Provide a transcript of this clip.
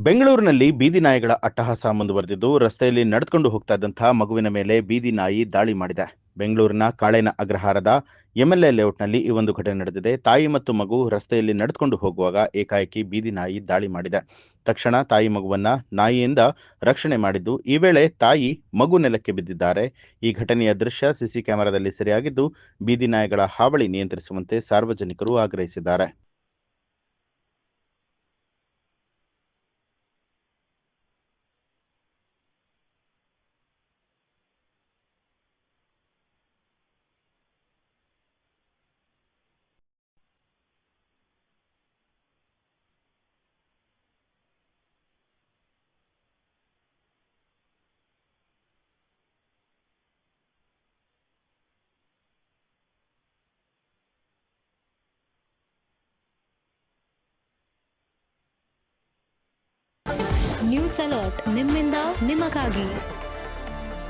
ಬೆಂಗಳೂರಿನಲ್ಲಿ ಬೀದಿ ನಾಯಿಗಳ ಅಟ್ಟಹಾಸ ಮುಂದುವರೆದಿದ್ದು, ರಸ್ತೆಯಲ್ಲಿ ನಡೆದುಕೊಂಡು ಹೋಗ್ತಾ ಇದ್ದಂತಹ ಮಗುವಿನ ಮೇಲೆ ಬೀದಿ ನಾಯಿ ದಾಳಿ ಮಾಡಿದೆ. ಬೆಂಗಳೂರಿನ ಕಾಳೇನ ಅಗ್ರಹಾರದ ಎಂಎಲ್ಎ ಲೇಔಟ್ನಲ್ಲಿ ಈ ಒಂದು ಘಟನೆ ನಡೆದಿದೆ. ತಾಯಿ ಮತ್ತು ಮಗು ರಸ್ತೆಯಲ್ಲಿ ನಡೆದುಕೊಂಡು ಹೋಗುವಾಗ ಏಕಾಏಕಿ ಬೀದಿ ನಾಯಿ ದಾಳಿ ಮಾಡಿದೆ. ತಕ್ಷಣ ತಾಯಿ ಮಗುವನ್ನ ನಾಯಿಯಿಂದ ರಕ್ಷಣೆ ಮಾಡಿದ್ದು, ಈ ವೇಳೆ ತಾಯಿ ಮಗು ನೆಲಕ್ಕೆ ಬಿದ್ದಿದ್ದಾರೆ. ಈ ಘಟನೆಯ ದೃಶ್ಯ ಸಿಸಿ ಕ್ಯಾಮೆರಾದಲ್ಲಿ ಸೆರೆಯಾಗಿದ್ದು, ಬೀದಿ ನಾಯಿಗಳ ಹಾವಳಿ ನಿಯಂತ್ರಿಸುವಂತೆ ಸಾರ್ವಜನಿಕರು ಆಗ್ರಹಿಸಿದ್ದಾರೆ. ನ್ಯೂಸ್ ಅಲರ್ಟ್ ನಿಮ್ಮಿಂದ ನಿಮಗಾಗಿ.